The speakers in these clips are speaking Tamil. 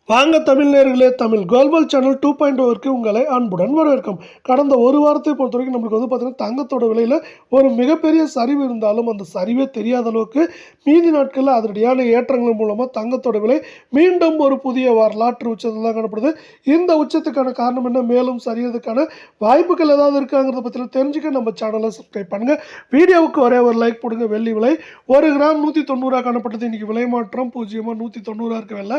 வாங்க தமிழ் நேயர்களே, தமிழ் குளோபல் சேனல் 2.0க்கு உங்களை அன்புடன் வரவேற்கும். கடந்த ஒரு வாரத்தை பொறுத்தவரைக்கும் நம்மளுக்கு பார்த்தீங்கன்னா, தங்கத்தோட விலையில ஒரு மிகப்பெரிய சரிவு இருந்தாலும், அந்த சரிவே தெரியாத அளவுக்கு மீதி நாட்கள்ல அதிரடியான ஏற்றங்கள் மூலமா தங்கத்தோட விலை மீண்டும் ஒரு புதிய வரலாற்று உச்சத்தில் தான் காணப்படுது. இந்த உச்சத்துக்கான காரணம் என்ன? மேலும் சரியறதுக்கான வாய்ப்புகள் ஏதாவது இருக்காங்கிறத பத்தி தெரிஞ்சுக்க நம்ம சேனலை சப்ஸ்கிரைப் பண்ணுங்க. வீடியோவுக்கு ஒரே ஒரு லைக் போடுங்க. வெள்ளி விலை 1 கிராம் 190 காணப்பட்டது. இன்னைக்கு விலை மாற்றம் 0.190 இருக்க வெள்ள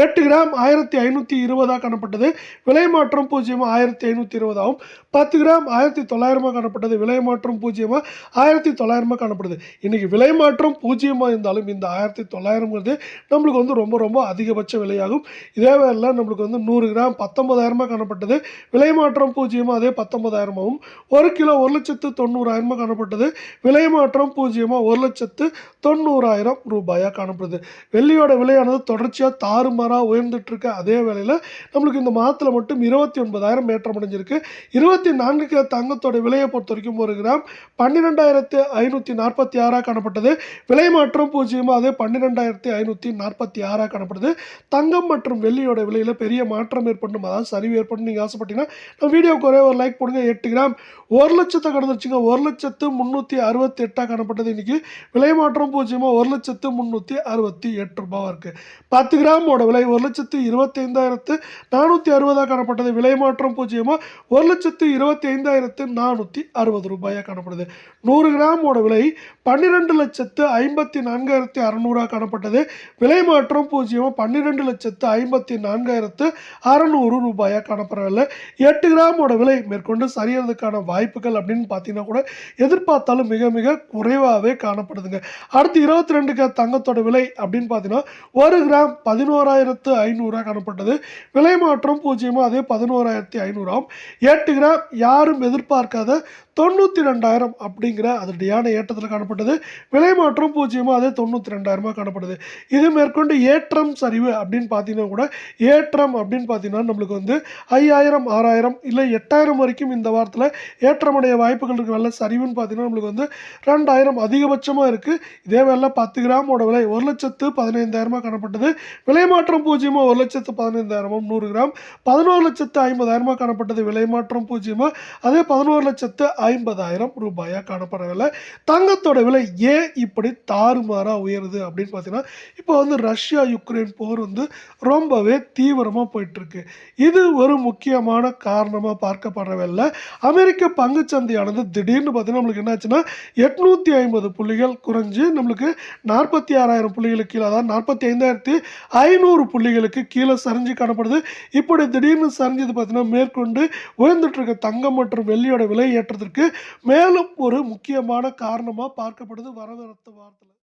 8 கிராம் 1520 காணப்பட்டது. விலை மாற்றம் 0.1520 ஆகும். 10 கிராம் 1900 காணப்பட்டது. விலை மாற்றம் 0.1900 காணப்படுது. இன்னைக்கு விலை மாற்றம் 0 இருந்தாலும் இந்த 1900 நம்மளுக்கு ரொம்ப ரொம்ப அதிகபட்ச விலையாகும். இதே வேளை நம்மளுக்கு 100 கிராம் 19,000 காணப்பட்டது. விலை மாற்றம் 0 அதே 19,000 ஆகும். 1 கிலோ 1,90,000 காணப்பட்டது. விலை மாற்றம் 0 1,90,000 ரூபாயா காணப்படுது. வெள்ளியோட விலையானது தொடர்ச்சியா தாறுமாறா உயர்ந்துட்டு இருக்க அதே வேளையில் நம்மளுக்கு இந்த மாதத்தில் மட்டும் 29,000 ஏற்றம் அடைஞ்சிருக்கு. 24 தங்கத்தோட விலையை பொறுத்த வரைக்கும் 1 கிராம் 12,546 காணப்பட்டது. விலை மாற்றம் 0 அதே 12,546 காணப்படுது. தங்கம் மற்றும் வெள்ளியோட விலையில் பெரிய மாற்றம் ஏற்படணும், அதாவது சரிவு ஏற்படணும் நீங்கள் ஆசைப்பட்டீங்கன்னா நம்ம வீடியோக்கு ஒரே ஒரு லைக் போடுங்க. 8 கிராம் 1 லட்சத்தை கடந்துருச்சுங்க. 1,368 காணப்பட்டது. இன்னைக்கு விலை மாற்றம் 0 1,368 ரூபாய் இருக்கு. 10 கிராமோட விலை 1,25,460 காணப்பட்டது. விலை மாற்றம் 0 1,25,460 ரூபாயா காணப்படுது. 100 கிராமோட விலை 12,54,600 காணப்பட்டது. விலை மாற்றம் 0 12,54,600 ரூபாயா காணப்படவில்லை. 8 கிராமோட விலை மேற்கொண்டு சரியறதுக்கான வாய்ப்புகள் அப்படின்னு பார்த்தீங்கன்னா கூட எதிர்பார்த்தாலும் மிக மிக குறைவாகவே காணப்படுதுங்க. அடுத்து 22 தங்கத்தோட விலை அப்படின்னு பார்த்தீங்கன்னா 1 கிராம் 11,500 காணப்பட்டது. விலை மாற்றம் 0 அதே 11,500 ஆகும். 8 கிராம் யாரும் எதிர்பார்க்காத 92,000 அப்படிங்கிற அதிரடியான ஏற்றத்தில் காணப்பட்டது. விலை மாற்றம் 0 அதே 92,000 காணப்படுது. இது மேற்கொண்டு ஏற்றம் சரிவு அப்படின்னு பார்த்தீங்கன்னா கூட ஏற்றம் அப்படின்னு பார்த்தீங்கன்னா நம்மளுக்கு 5,000 6,000 இல்லை 8,000 வரைக்கும் இந்த வாரத்தில் ஏற்றமடைய வாய்ப்புகள் இருக்கு. வெள்ள சரிவுன்னு பார்த்தீங்கன்னா நம்மளுக்கு 2,000 அதிகபட்சமாக இருக்குது. இதே வேலை 10 கிராமோட விலை 1,15,000 காணப்பட்டது. விலை மாற்றம் 0 1,15,000 100 கிராம் 11,50,000 காணப்பட்டது. விலை மாற்றம் 0 அதே 11,50,000 ரூபாயா காணப்படவில்லை. தங்கத்தோட விலை ஏன் இப்படி தாறுமாறா உயருது அப்படின்னு பார்த்தீங்கன்னா இப்போ ரஷ்யா யுக்ரைன் போர் ரொம்பவே தீவிரமாக போயிட்டு இருக்கு. இது ஒரு முக்கியமான காரணமாக பார்க்கப்படுறவில்லை. அமெரிக்க பங்குச்சந்தையானது திடீர்னு பார்த்தீங்கன்னா நம்மளுக்கு என்னாச்சுன்னா 850 புள்ளிகள் குறைஞ்சு நம்மளுக்கு 46,000 புள்ளிகளுக்கு கீழே, அதாவது 45,500 புள்ளிகளுக்கு கீழே சரிஞ்சு காணப்படுது. இப்படி திடீர்னு சரிஞ்சது பார்த்தீங்கன்னா மேற்கொண்டு உயர்ந்துட்டு இருக்க தங்கம் மற்றும் வெள்ளியோட விலை ஏற்றத்திற்கு மேலும் ஒரு முக்கியமான காரணமாக பார்க்கப்படுது வரவிருத்த வாரத்தில்.